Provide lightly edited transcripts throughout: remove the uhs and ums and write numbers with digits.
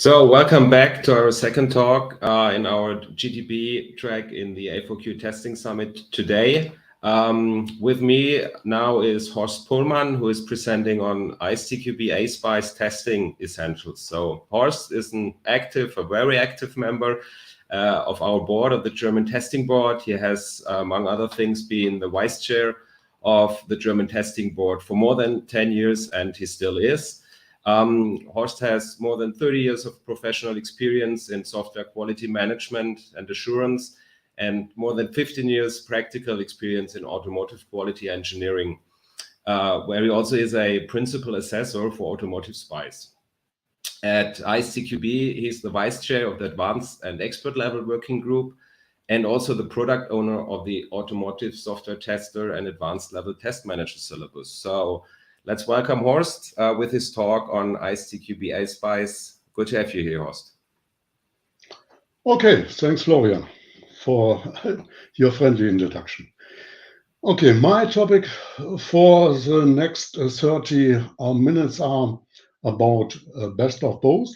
So welcome back to our second talk in our GTB track in the A4Q testing summit today. With me now is Horst Pohlmann, who is presenting on ISTQB ASPICE testing essentials. So Horst is a very active member of our board, of the German testing board. He has, among other things, been the vice chair of the German testing board for more than 10 years, and he still is. Horst has more than 30 years of professional experience in software quality management and assurance, and more than 15 years practical experience in automotive quality engineering, where he also is a principal assessor for Automotive SPICE. At ISTQB, he's the vice chair of the advanced and expert level working group, and also the product owner of the automotive software tester and advanced level test manager syllabus. So let's welcome Horst with his talk on ISTQB ASPICE. Good to have you here, Horst. Okay, thanks, Florian, for your friendly introduction. Okay, my topic for the next 30 minutes are about best of both.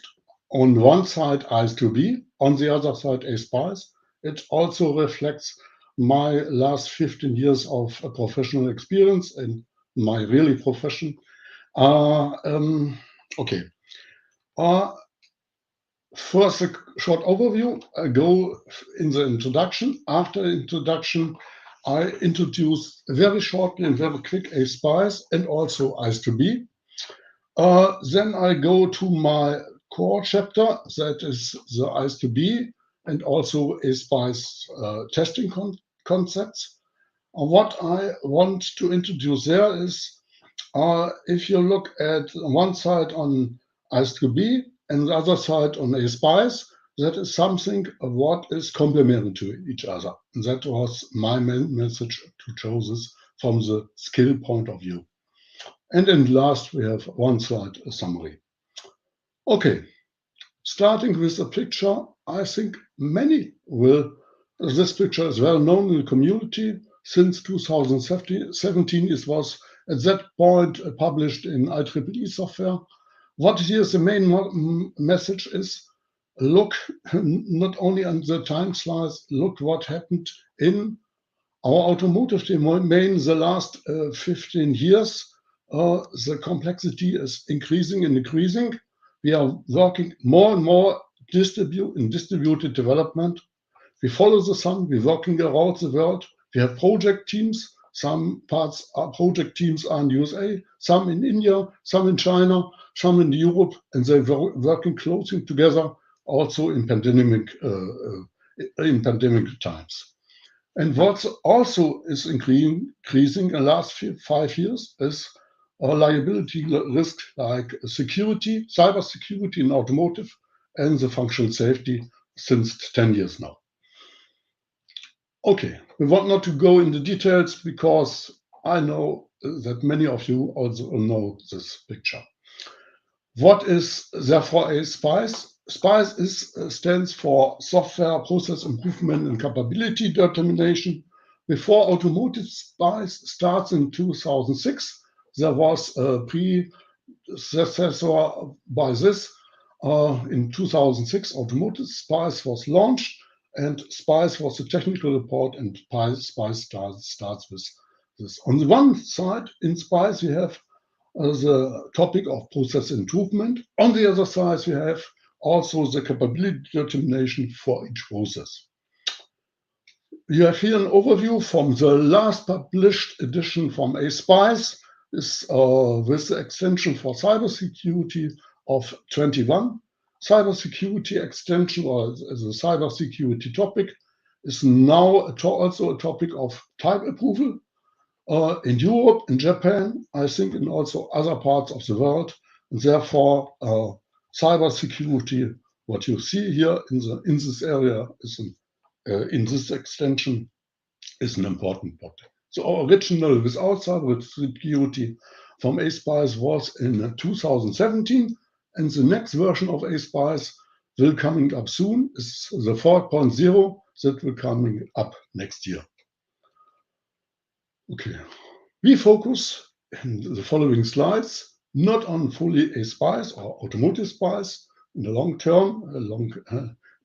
On one side, ISTQB, on the other side, ASPICE. It also reflects my last 15 years of professional experience in my really profession. Okay. First, a short overview. I go in the introduction. After introduction, I introduce very shortly and very quick ASPICE and also ISTQB. Then I go to my core chapter, that is the ISTQB and also ASPICE testing concepts. What I want to introduce there is, if you look at one side on ISTQB and the other side on ASPICE, that is something what is complementary to each other. And that was my main message to show this from the skill point of view. And then last, we have one slide, a summary. Okay, starting with the picture, I think many will, this picture is well known in the community. Since 2017, it was at that point published in IEEE software. What here is the main message is, look not only on the time slice, look what happened in our automotive domain the last 15 years. The complexity is increasing and increasing. We are working more and more in distributed development. We follow the sun, we're working around the world. We have project teams. Some parts are project teams are in USA, some in India, some in China, some in Europe, and they're working closely together also in pandemic times. And what also is increasing in the last 5 years is liability risk like security, cyber security in automotive, and the functional safety since 10 years now. Okay, we want not to go into details because I know that many of you also know this picture. What is therefore ASPICE? SPICE stands for Software Process Improvement and Capability Determination. Before Automotive SPICE starts in 2006, there was a predecessor by this. In 2006, Automotive SPICE was launched, and SPICE was the technical report, and SPICE starts with this. On the one side, in SPICE, we have the topic of process improvement. On the other side, we have also the capability determination for each process. You have here an overview from the last published edition from ASPICE, with the extension for cybersecurity of 21. Cybersecurity extension, or the cybersecurity topic, is now also a topic of type approval in Europe, in Japan, I think, and also other parts of the world. And therefore, cybersecurity, what you see here in this area, is in this extension, is an important topic. So original without cybersecurity from ASPICE was in 2017. And the next version of ASPICE will coming up soon. It's the 4.0 that will coming up next year. Okay, we focus in the following slides not on fully ASPICE or Automotive SPICE, in the long term, a long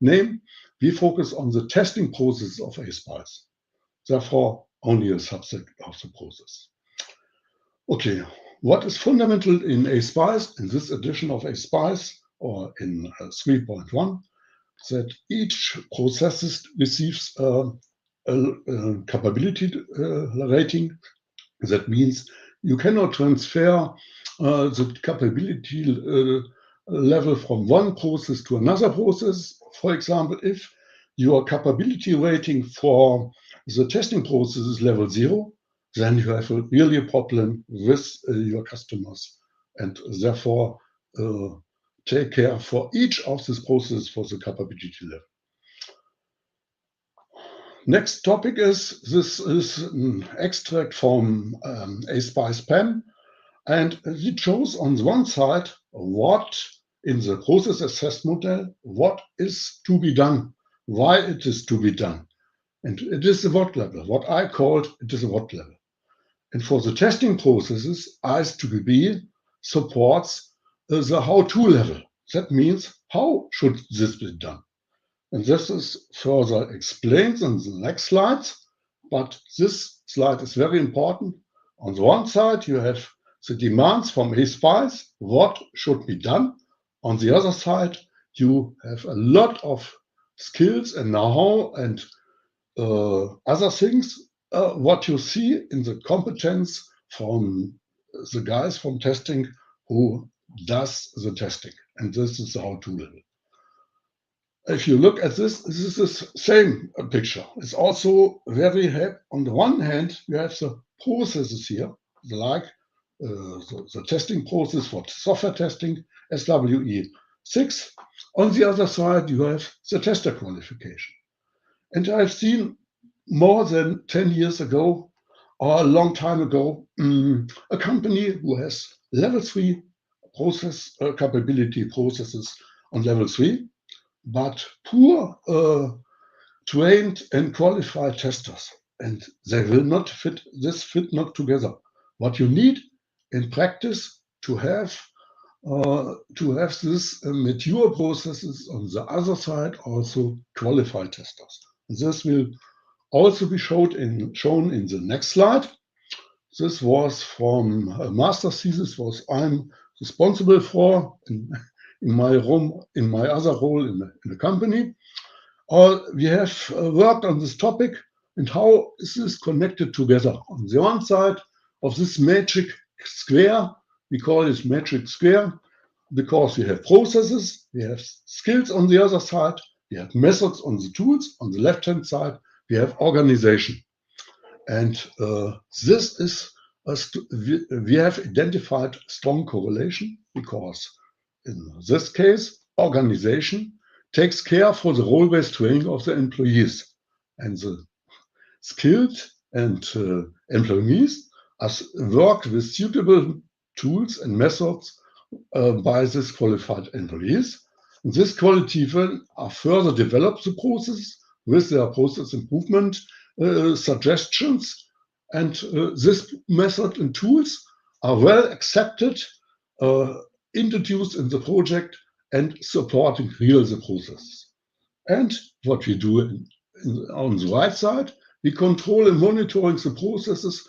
name, we focus on the testing process of ASPICE. Therefore, only a subset of the process. Okay, what is fundamental in ASPICE, in this edition of ASPICE, or in 3.1, that each process receives a capability rating. That means you cannot transfer the capability level from one process to another process. For example, if your capability rating for the testing process is level 0, then you have really a problem with your customers, and therefore take care for each of these processes for the capability level. Next topic is, this is an extract from ASPICE PEM, and it shows on the one side what in the process assessment model, what is to be done, why it is to be done. And it is the what level, what I called it is a what level. And for the testing processes, ISTQB supports the how-to level. That means, how should this be done? And this is further explained in the next slides, but this slide is very important. On the one side, you have the demands from ASPICE, what should be done. On the other side, you have a lot of skills and know-how and other things, what you see in the competence from the guys from testing who does the testing. And this is the how-to level. If you look at this, this is the same picture. It's also very happy. On the one hand, you have the processes here, like the testing process for software testing, SWE6. On the other side, you have the tester qualification. And I've seen more than 10 years ago, or a long time ago, a company who has level 3 process capability processes on level 3, but poor trained and qualified testers, and they will not fit, this fit not together. What you need in practice to have this mature processes, on the other side also qualified testers. And this will also be shown in the next slide. This was from a master thesis, was I'm responsible for in my other role in the company. We have worked on this topic and how is this connected together. On the one side of this metric square, we call it metric square because we have processes, we have skills on the other side, we have methods on the tools. On the left-hand side, we have organization. And this is, we have identified strong correlation because in this case, organization takes care for the role-based training of the employees, and the skilled and employees work with suitable tools and methods by this qualified employees. And this quality are further develop the process with their process improvement suggestions, and this method and tools are well accepted, introduced in the project and supporting real the process. And what we do on the right side, we control and monitoring the processes,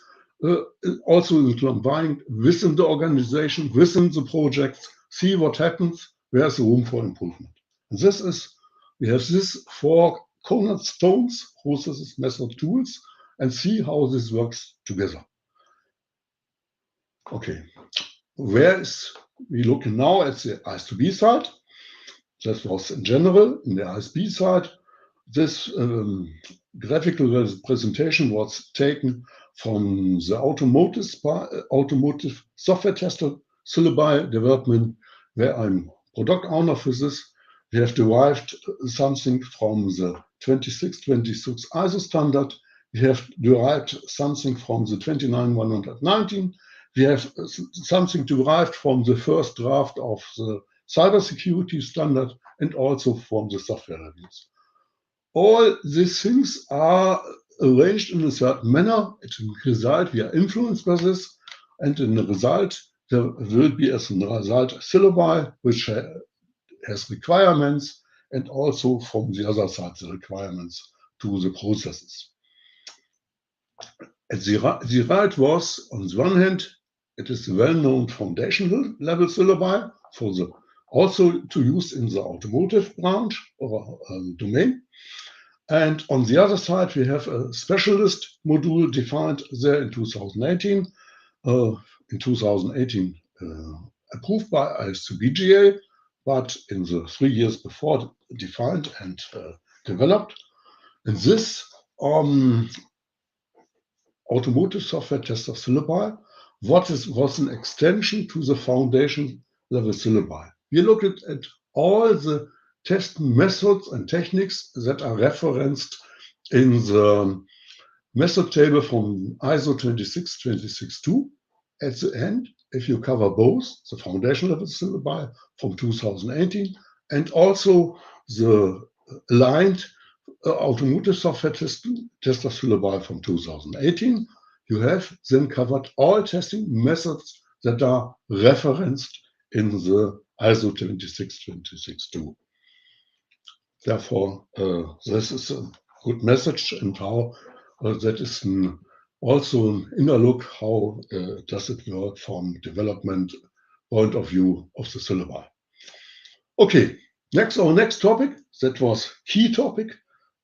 also combined within the organization, within the projects, see what happens, where's the room for improvement. And this is, we have this 4 cornerstones, processes, method, tools, and see how this works together. Okay, where is, we look now at the ISTQB side. That was in general in the ISB side. This graphical presentation was taken from the automotive software tester syllabi development, where I'm product owner for this. We have derived something from the 2626 ISO standard. We have derived something from the 29119. We have something derived from the first draft of the cybersecurity standard and also from the software reviews. All these things are arranged in a certain manner. As a result, we are influenced by this, and in the result, there will be as a result syllabi which has requirements, and also from the other side, the requirements to the processes. At the right was, on the one hand, it is the well-known foundation level syllabi for the also to use in the automotive branch or domain. And on the other side, we have a specialist module defined there in 2018. In 2018, approved by ISTQB, but in the 3 years before defined and developed. And this automotive software tester syllabi, was an extension to the foundation level syllabi. We looked at all the test methods and techniques that are referenced in the method table from ISO 26262. At the end, if you cover both the foundation level syllabi from 2018 and also the aligned automotive software tester syllabi from 2018, you have then covered all testing methods that are referenced in the ISO 26262. Therefore, this is a good message, and how that is also an inner look, how does it work from development point of view of the syllabi. Okay, our next topic, that was key topic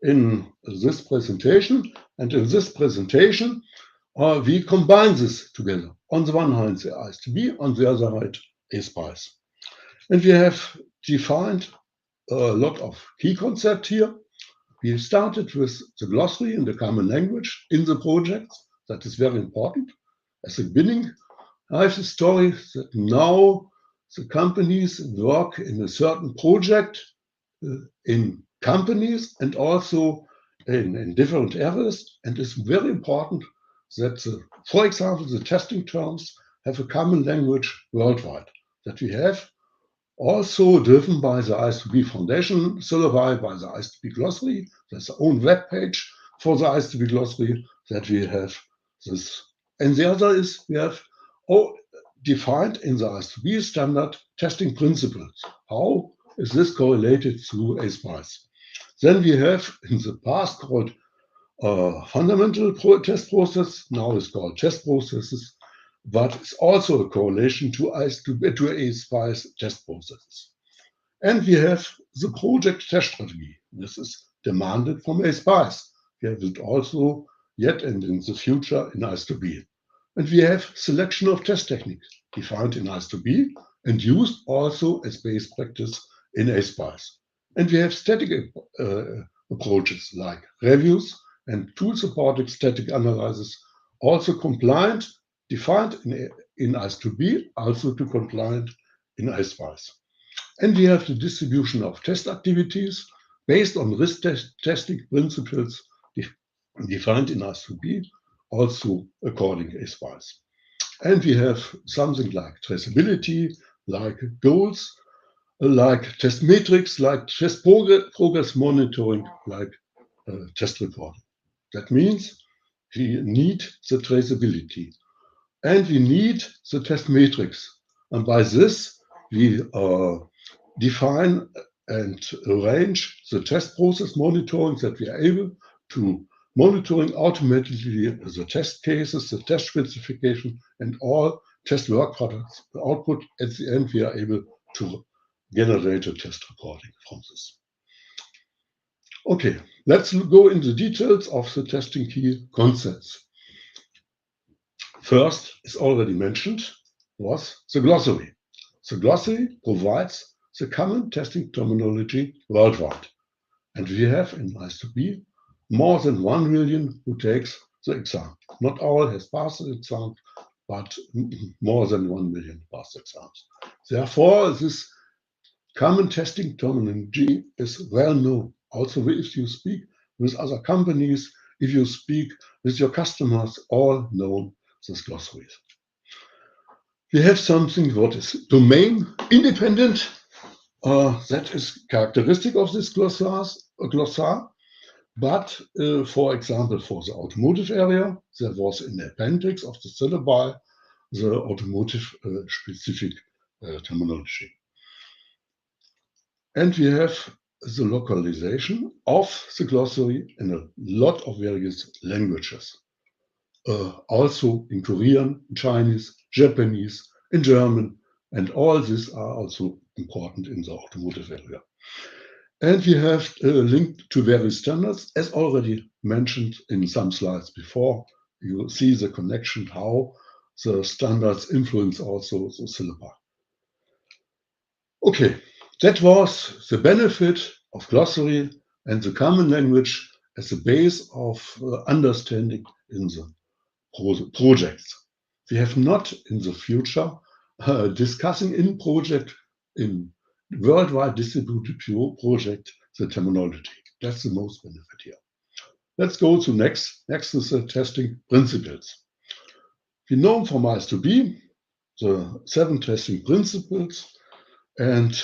in this presentation. And in this presentation, we combine this together. On the one hand, the ISTQB, on the other hand, ASPICE. And we have defined a lot of key concepts here. We started with the glossary in the common language in the project. That is very important. As a beginning, I have the story that now the companies work in a certain project in companies and also in different areas. And it's very important that, for example, the testing terms have a common language worldwide, that we have also driven by the ISTQB Foundation syllabi, by the ISTQB glossary. There's their own web page for the ISTQB glossary that we have this. And the other is we have defined in the ISTQB standard testing principles. How is this correlated to ASPICE? Then we have in the past called fundamental test process. Now it's called test processes, but it's also a correlation to ASPICE test processes. And we have the project test strategy. This is demanded from ASPICE. We have it also yet and in the future in ISTQB. And we have selection of test techniques defined in ISTQB and used also as base practice in ASPICE. And we have static approaches like reviews and tool-supported static analysis, also compliant, defined in ISTQB, also to compliant in ASPICE. And we have the distribution of test activities based on risk testing principles defined in ISTQB, also according to ASPICE. And we have something like traceability, like goals, like test metrics, like test progress monitoring, like test reporting. That means we need the traceability and we need the test metrics. And by this, we define and arrange the test process monitoring, that we are able to monitoring automatically the test cases, the test specification, and all test work products. The output at the end, we are able to generate a test reporting from this. Okay, let's go into the details of the testing key concepts. First, as already mentioned, was the glossary. The glossary provides the common testing terminology worldwide. And we have in ISTQB more than 1 million who takes the exam. Not all has passed the exam, but more than 1 million passed exams. Therefore, this common testing terminology is well known. Also, if you speak with other companies, if you speak with your customers, all know this glossary. We have something what is domain independent. That is characteristic of this glossar. But for example, for the automotive area, there was in the appendix of the syllabi the automotive specific terminology. And we have the localization of the glossary in a lot of various languages. Also in Korean, Chinese, Japanese, in German, and all these are also important in the automotive area. And we have linked to various standards, as already mentioned in some slides before. You see the connection, how the standards influence also the syllabi. Okay, that was the benefit of glossary and the common language as a base of understanding in the projects. We have not in the future discussing in project, in worldwide distributed project, the terminology. That's the most benefit here. Let's go to next. Next is the testing principles. We know from ISTQB the 7 testing principles, and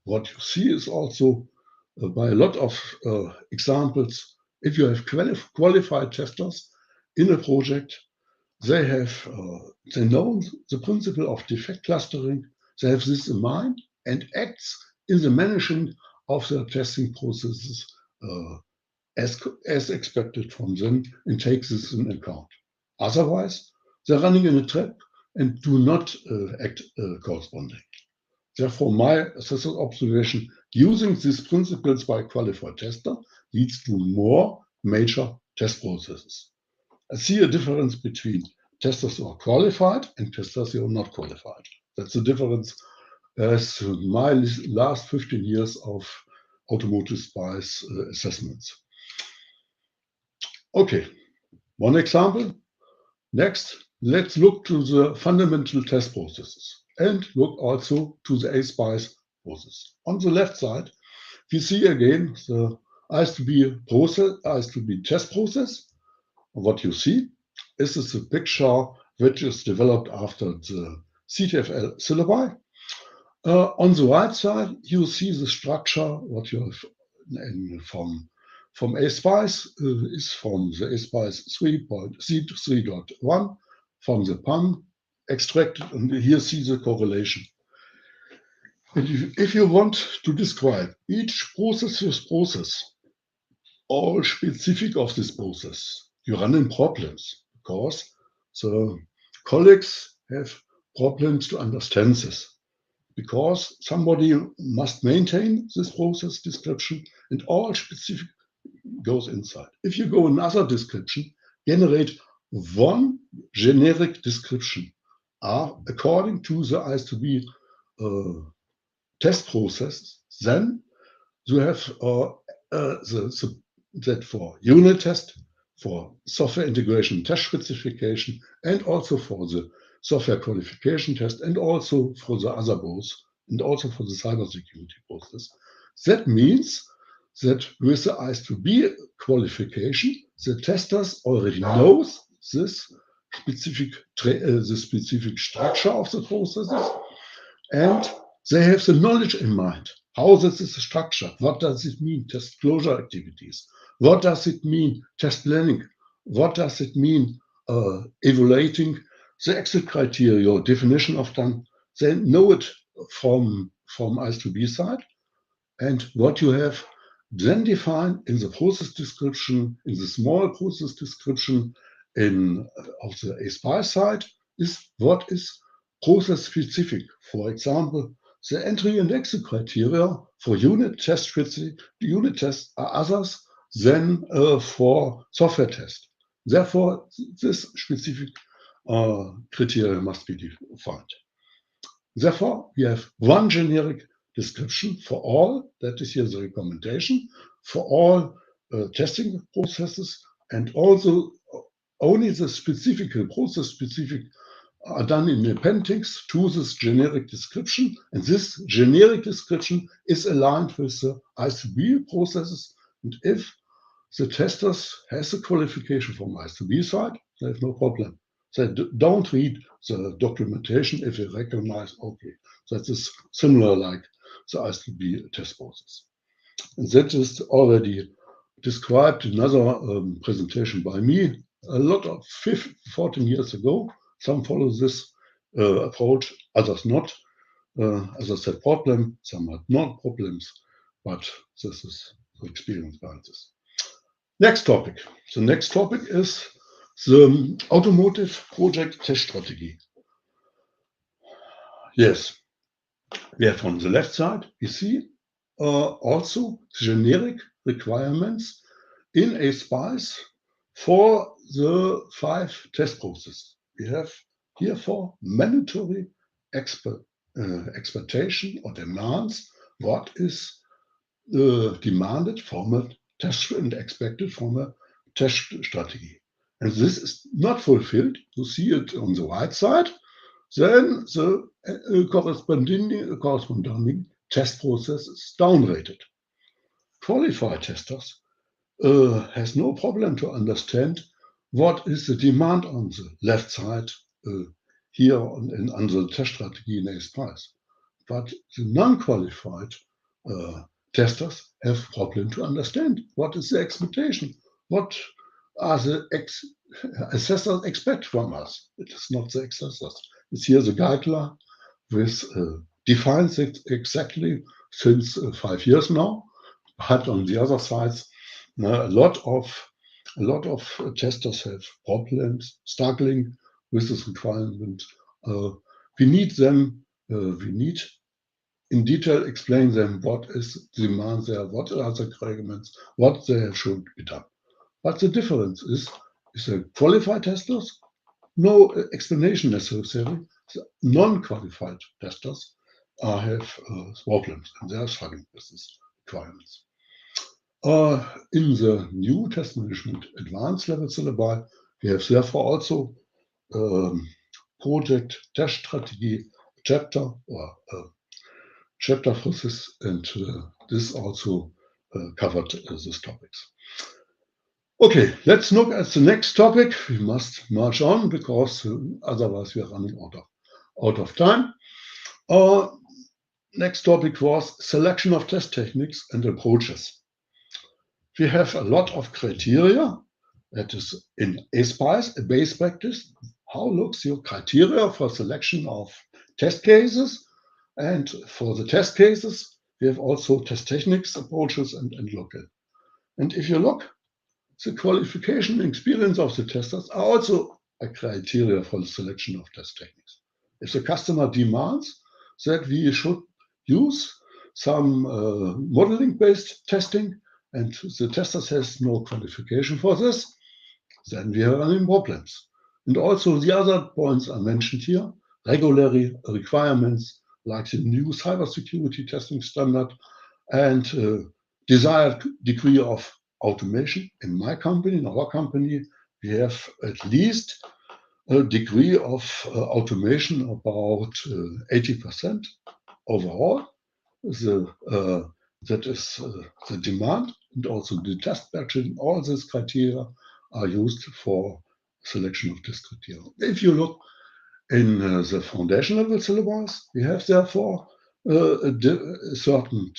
what you see is also by a lot of examples, if you have qualified testers in a project, they know the principle of defect clustering. They have this in mind and acts in the managing of the testing processes as expected from them and takes this in account. Otherwise, they're running in a trap and do not act corresponding. Therefore, my assessment observation using these principles by a qualified tester leads to more major test processes. I see a difference between testers who are qualified and testers who are not qualified. That's the difference as my last 15 years of Automotive SPICE assessments. Okay, one example. Next, let's look to the fundamental test processes and look also to the ASPICE process. On the left side, we see again the ISTQB process, ISTQB test process. What you see is a picture which is developed after the CTFL syllabi. On the right side, you see the structure, what you have from ASPICE is from the ASPICE 3.3.1 from the PAM extracted, and here see the correlation. And if you want to describe each process, all specific of this process, you run in problems because the colleagues have problems to understand this, because somebody must maintain this process description and all specific goes inside. If you go another description, generate one generic description according to the ISTQB test process, then you have that for unit test, for software integration test specification, and also for the software qualification test, and also for the other both, and also for the cybersecurity process. That means that with the ISTQB qualification, the testers already knows this specific structure of the processes, and they have the knowledge in mind. How this is structured? What does it mean, test closure activities? What does it mean, test planning? What does it mean, evaluating the exit criteria or definition of done? They know it from ISTQB side. And what you have then defined in the process description, in the small process description of the ASPICE side, is what is process specific. For example, the entry and exit criteria for unit tests are others than for software test. Therefore, this specific criteria must be defined. Therefore, we have one generic description for all, that is here the recommendation, for all testing processes, and also only the process specific are done in appendix to this generic description, and this generic description is aligned with the ISTQB processes. And if the testers has a qualification from ISTQB side, they have no problem. They don't read the documentation if they recognize, okay, that is similar like the ISTQB test process. And that is already described in another presentation by me a lot of 14 years ago. Some follow this approach, others not. As I said, problem, some had not problems. but this is the experience behind this. Next topic. The next topic is the automotive project test strategy. Yes, we have on the left side, we see also generic requirements in ASPICE for the 5 test processes. We have here for mandatory expectation or demands, what is demanded from a test and expected from a test strategy. And this is not fulfilled. You see it on the right side. Then the corresponding test process is downrated. Qualified testers has no problem to understand what is the demand on the left side here on the test strategy in ASPICE. But the non-qualified testers have problem to understand what is the expectation, what are the assessors expect from us. It is not the assessors. It's here the guideline with defines it exactly since 5 years now. But on the other side, a lot of testers have problems, struggling with this requirement. We need them. We need in detail explain them what is the demand there, what are the requirements, what there should be done. But the difference is the qualified testers, no explanation necessary. The non-qualified testers have problems and they are struggling with these requirements. In the new test management advanced level syllabi, we have therefore also project test strategy chapter or chapter for this, and this also covered these topics. Okay, let's look at the next topic. We must march on because otherwise we are running out of time. Our next topic was selection of test techniques and approaches. We have a lot of criteria that is in ASPICE, a base practice. How looks your criteria for selection of test cases? And for the test cases, we have also test techniques, approaches, and local. And if you look, the qualification and experience of the testers are also a criteria for the selection of test techniques. If the customer demands that we should use some modeling-based testing, and the testers has no qualification for this, then we are running problems. And also the other points are mentioned here, regulatory requirements like the new cybersecurity testing standard and desired degree of automation. In my company, in our company, we have at least a degree of automation about 80% overall. That is the demand, and also the test batching. All these criteria are used for selection of test criteria. If you look in the foundation level syllabus, we have therefore a certain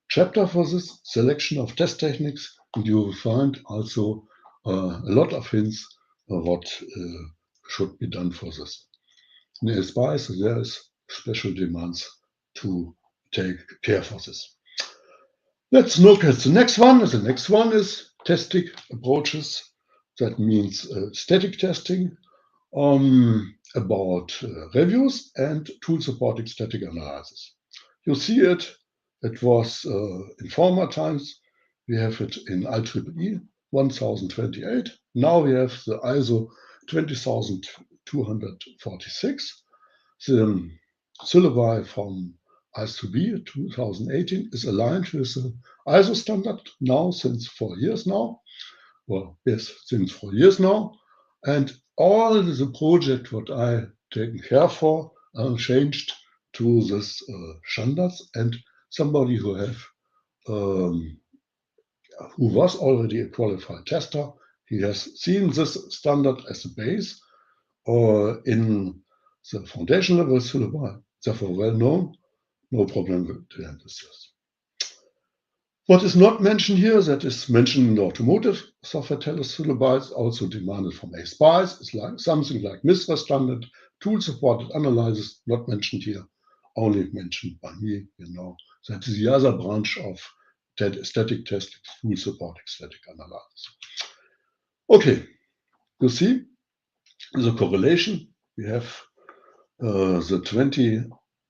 chapter for this selection of test techniques, and you will find also a lot of hints what should be done for this. In ASPICE, there is special demands to take care for this. Let's look at the next one. The next one is testing approaches. That means static testing about reviews and tool supporting static analysis. You see it. It was in former times. We have it in IEEE 1028. Now we have the ISO 20246. The syllabi from ISTQB 2018 is aligned with the ISO standard now since 4 years now. Well, yes, since 4 years now. And all the project what I taken care for are changed to this standards, and somebody who have who was already a qualified tester, he has seen this standard as a base in the foundation level syllabi, therefore well known, no problem to handle this. What is not mentioned here, that is mentioned in the automotive software test syllabi, also demanded from ASPICE, is like something like MISRA standard, tool supported analysis, not mentioned here, only mentioned by me, you know, That is the other branch of static testing, tool supporting static analysis. Okay, you see the correlation. We have the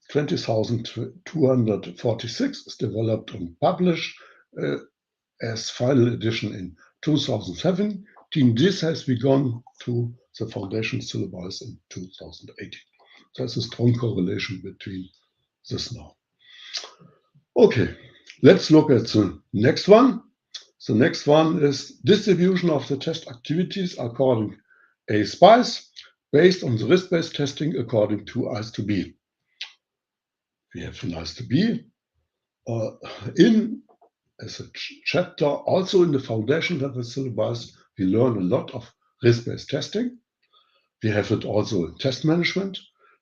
20,246 is developed and published as final edition in 2017. This has begun to the foundation syllabus in 2018. There's a strong correlation between this now. Okay, let's look at the next one. The next one is distribution of the test activities according to ASPICE, based on the risk-based testing according to ISTQB. We have in ISTQB as a chapter, also in the foundation level syllabus, we learn a lot of risk-based testing. We have it also in test management.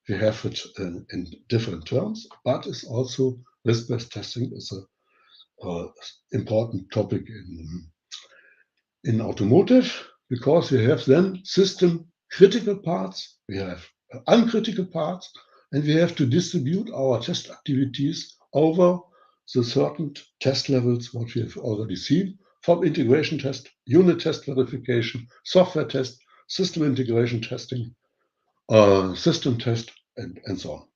We have it in different terms, but it's also risk-based testing is a important topic in automotive, because we have then system critical parts, we have uncritical parts, and we have to distribute our test activities over the certain test levels, what we have already seen, from integration test, unit test verification, software test, system integration testing, system test, and so on.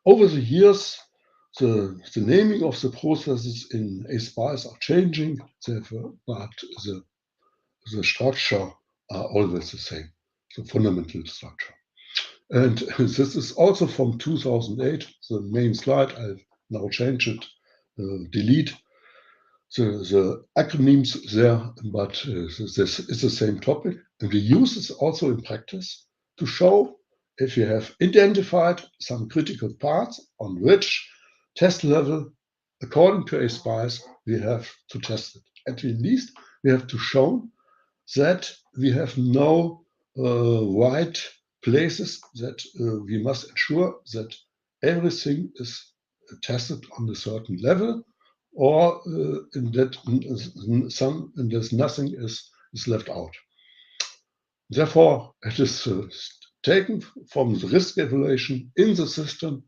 Over the years, the naming of the processes in ASPICE are changing, but the structure are always the same, the fundamental structure. And this is also from 2008, the main slide. I've now changed it, delete the acronyms there, but this is the same topic. And we use this also in practice to show if you have identified some critical parts on which test level, according to ASPICE, we have to test it. At least we have to show that we have no white places, that we must ensure that everything is tested on a certain level, or that nothing is left out. Therefore, it is taken from the risk evaluation in the system,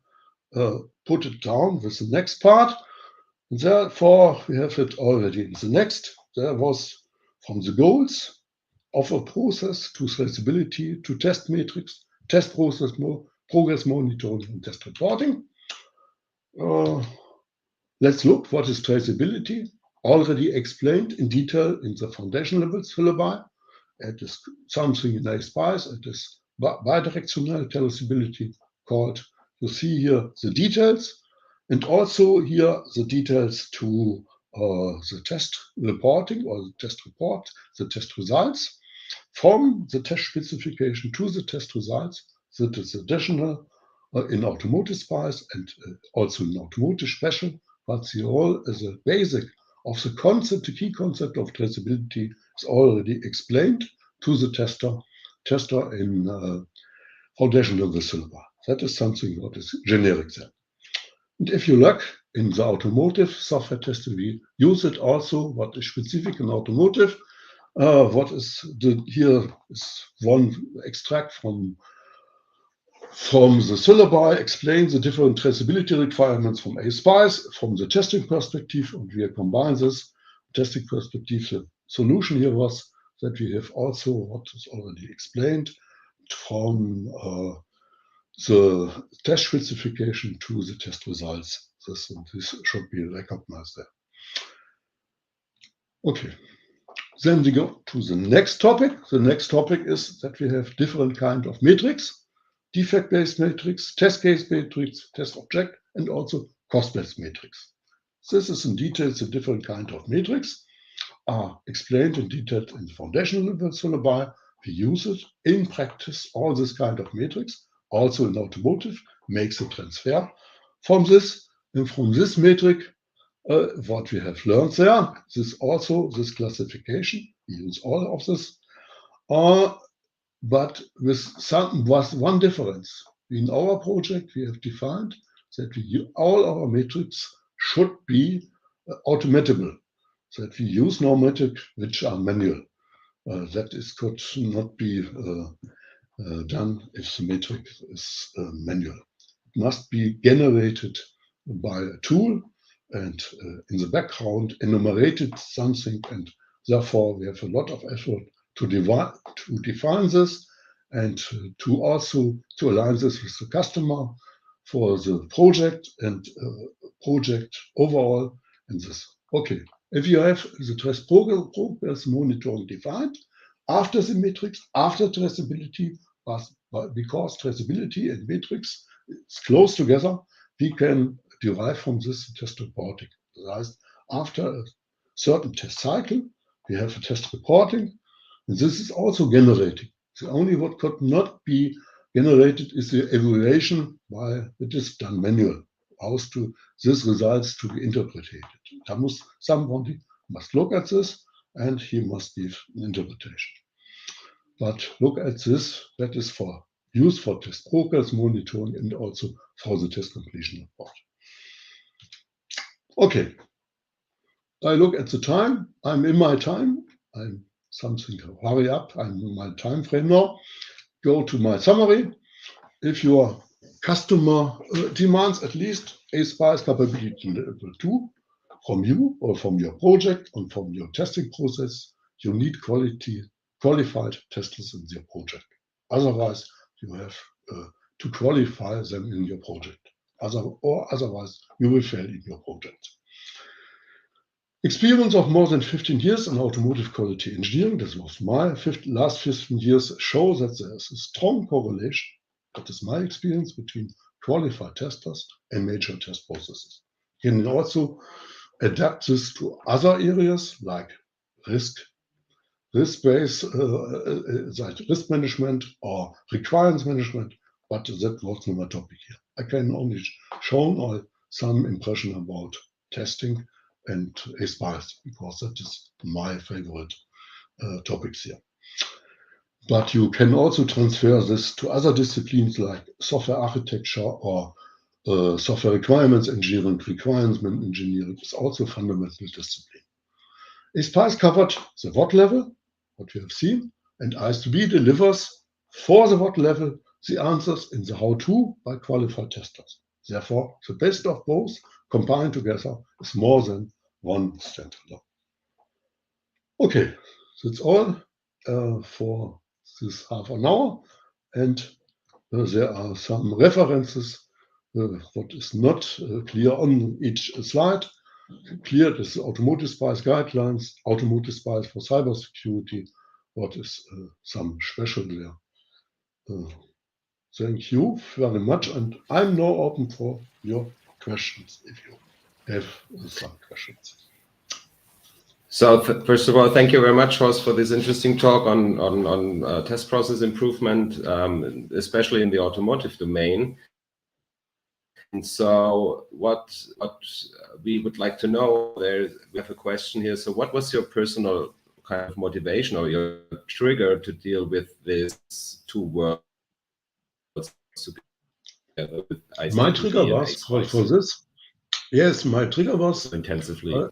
put it down with the next part. Therefore, we have it already in the next. There was from the goals of a process to traceability to test matrix, test process, progress monitoring, and test reporting. Let's look what is traceability. Already explained in detail in the foundation level syllabi. It is something in ASPICE. It is bidirectional traceability called. You see here the details, and also here the details to the test reporting or the test report, the test results. From the test specification to the test results, that is additional in Automotive SPICE and also in Automotive Special, but the all as a basic of the concept, the key concept of traceability is already explained to the tester in foundation level syllabus. That is something what is generic there. And if you look in the automotive software testing, we use it also what is specific in automotive. What is here is one extract from the syllabi, explains the different traceability requirements from ASPICE from the testing perspective, and we combine this testing perspective. The solution here was that we have also what is already explained from the test specification to the test results. This should be recognized there. Okay. Then we go to the next topic. The next topic is that we have different kind of metrics, defect-based matrix, test case matrix, test object, and also cost-based matrix. This is in detail the different kind of matrix are explained in detail in the foundation level syllabi. We use it in practice, all this kind of matrix, also in automotive, makes a transfer from this, and from this metric, what we have learned there, this also, this classification, we use all of this, but with one difference. In our project, we have defined that all our metrics should be automatable, that we use no metric which are manual. That could not be done if the metric is manual. It must be generated by a tool and in the background enumerated something, and therefore we have a lot of effort to define this and to also to align this with the customer for the project and project overall in this. Okay, if you have the test progress monitoring defined after the metrics, after traceability, but because traceability and metrics is close together, we can derive from this test reporting. That is, after a certain test cycle, we have a test reporting, and this is also generating. The only what could not be generated is the evaluation while it is done manual. How to this results to be interpreted. Somebody must look at this and he must give an interpretation. But look at this, that is for use for test progress monitoring and also for the test completion report. Okay, I look at the time. I'm in my time. I'm something to hurry up. I'm in my time frame now. Go to my summary. If your customer demands at least ASPICE capability level 2 from you or from your project and from your testing process, you need qualified testers in your project. Otherwise, you have to qualify them in your project. Otherwise, you will fail in your project. Experience of more than 15 years in automotive quality engineering, this was my last 15 years, show that there is a strong correlation, that is my experience, between qualified testers and major test processes. You can also adapt this to other areas like risk-based, like risk management or requirements management, but that was not my topic here. I can only show some impression about testing and ASPICE, because that is my favorite topics here. But you can also transfer this to other disciplines like software architecture or software requirements engineering. Requirements engineering is also a fundamental discipline. ASPICE covered the what level, what we have seen, and ISTQB delivers for the what level the answers in the how-to by qualified testers. Therefore, the best of both combined together is more than one standalone. Okay, that's all for this half an hour, and there are some references what is not clear on each slide. Clear is the Automotive SPICE guidelines, Automotive SPICE for cybersecurity, what is some special there. Thank you very much, and I'm now open for your questions if you have some questions. So first of all, thank you very much, Horst, for this interesting talk on test process improvement, especially in the automotive domain. And so what we would like to know, we have a question here. So what was your personal kind of motivation or your trigger to deal with these two worlds together with ISTQB? My trigger was for this. Yes, my trigger was intensively.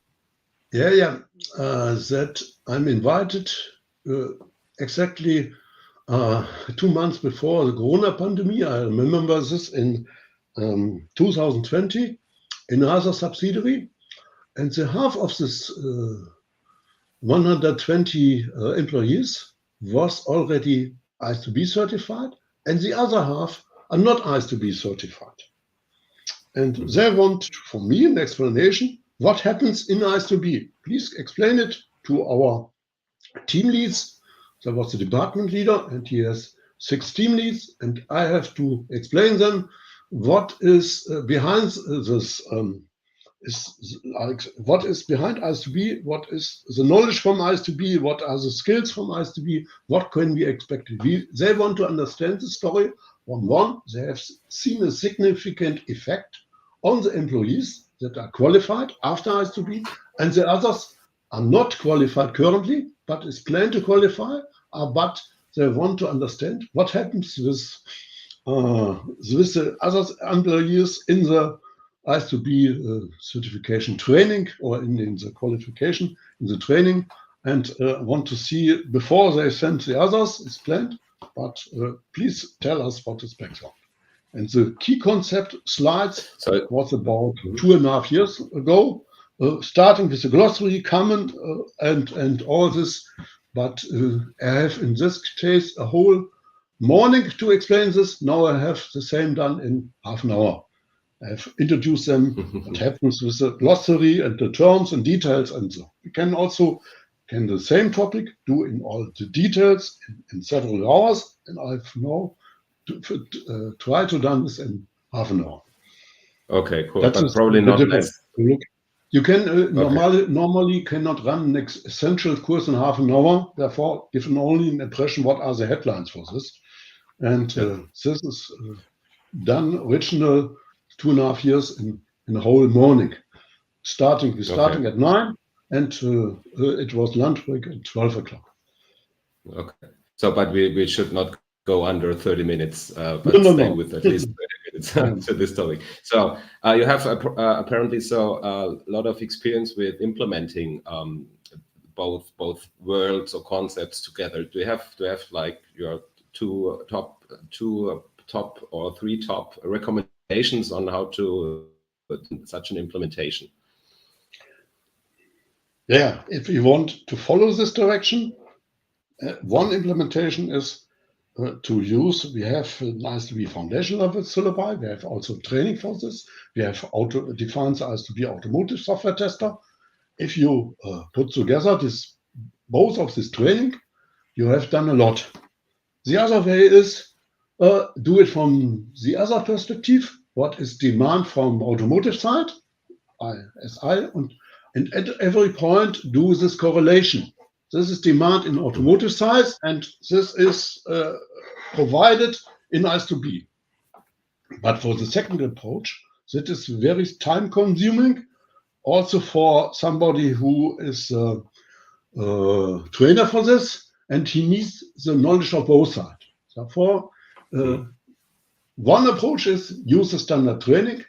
That I'm invited exactly 2 months before the Corona pandemic. I remember this in 2020 in another subsidiary, and the half of this 120 employees was already ISTQB certified, and the other half are not ISTQB certified. And they want from me an explanation what happens in ISTQB. Please explain it to our team leads. There was the department leader, and he has 6 team leads, and I have to explain them what is behind this. What is behind ISTQB? What is the knowledge from ISTQB? What are the skills from ISTQB? What can we expect? They want to understand the story. One, they have seen a significant effect on the employees that are qualified after ISTQB, and the others are not qualified currently, but is planned to qualify, but they want to understand what happens with the other employees in the ISTQB certification training or in the qualification, in the training, and want to see before they send the others, it's planned, but please tell us what is background. And the key concept slides So was about 2.5 years ago, starting with the glossary, common, and all this. But I have in this case a whole morning to explain this. Now I have the same done in half an hour. I've introduced them, what happens with the glossary and the terms and details, and so. We can also the same topic do in all the details in several hours, and I've now try to done this in half an hour. okay, cool. That But is probably the not difference. less. You can normally cannot run an essential course in half an hour. Therefore, give only an impression what are the headlines for this. And this is done original 2.5 years in a whole morning. Starting at 9, and it was lunch break at 12 o'clock. Okay. So, but we should not go under 30 minutes, but stay with at least 30 minutes to this topic. So you have apparently a lot of experience with implementing both worlds or concepts together. Do you have like your top or three top recommendations on how to such an implementation? Yeah, if you want to follow this direction, one implementation is to use. We have ISTQB foundation level syllabi. We have also training for this. We have defined the ISTQB automotive software tester. If you put together both of this training, you have done a lot. The other way is do it from the other perspective. What is demand from automotive side, ISI, and at every point do this correlation. This is demand in automotive side, and this is provided in ISTQB. But for the second approach, that is very time consuming, also for somebody who is a trainer for this, and he needs the knowledge of both sides. Therefore, one approach is use the standard training,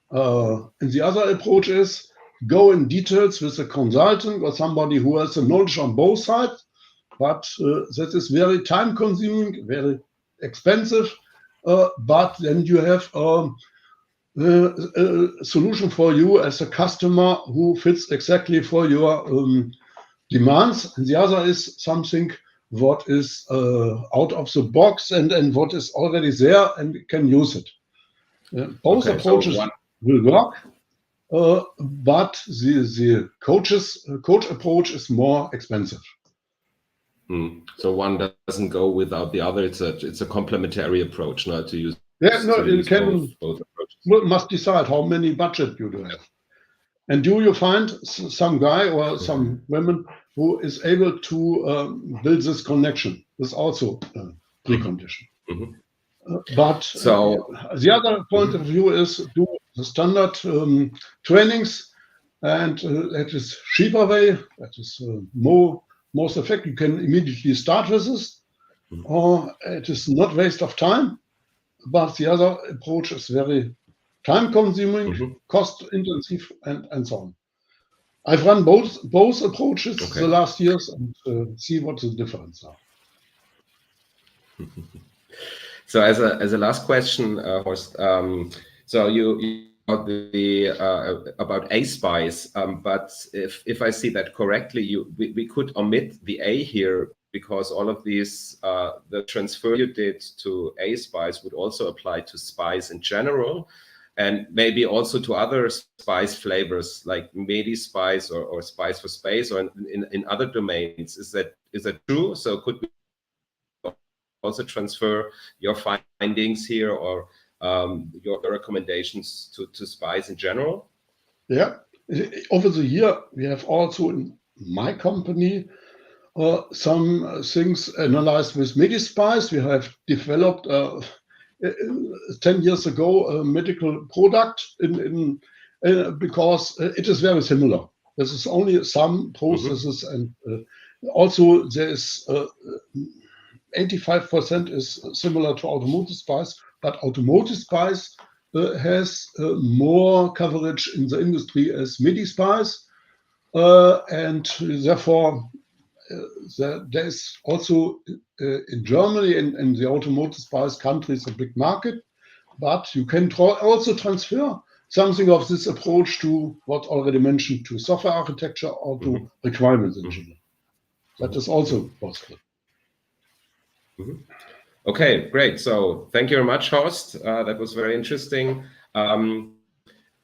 and the other approach is go in details with a consultant or somebody who has the knowledge on both sides, but that is very time consuming, very expensive, but then you have a solution for you as a customer who fits exactly for your demands, and the other is something what is out of the box and what is already there and can use it. Both approaches will work, but the coach approach is more expensive. So one doesn't go without the other. It's a complementary approach, not to use. Yeah, no, you can both approaches. Must decide how many budget you do have. And do you find some guy or some women who is able to build this connection? This is also a precondition. But the other point of view is do the standard trainings, and that is cheaper way, that is most effective. You can immediately start with this, or it is not waste of time, but the other approach is very time consuming, cost intensive, and so on. I've run both approaches the last years and see what the difference are. So as a last question, Horst, so you about ASPICE, but if I see that correctly, we could omit the A here because all of these the transfer you did to ASPICE would also apply to SPICE in general, and maybe also to other SPICE flavors like MediSPICE or SPICE for Space or in other domains. Is that true? So could we also transfer your findings here or your recommendations to SPICE in general? Yeah, over the year we have also in my company some things analyzed with MediSPICE. We have developed 10 years ago a medical product because it is very similar. This is only some processes and also there is 85% is similar to Automotive SPICE, but Automotive SPICE has more coverage in the industry as MediSPICE, and therefore there is also in Germany and in the Automotive SPICE countries a big market. but you can also transfer something of this approach to what already mentioned, to software architecture or to requirements engineering. That is also possible. Okay, great. So thank you very much, Horst. That was very interesting.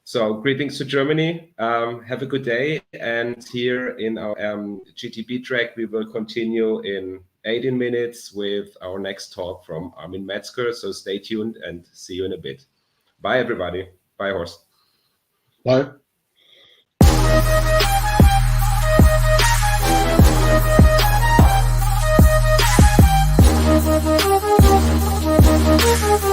So greetings to Germany. Have a good day. And here in our GTB track, we will continue in 18 minutes with our next talk from Armin Metzger. So stay tuned and see you in a bit. Bye, everybody. Bye, Horst. Bye.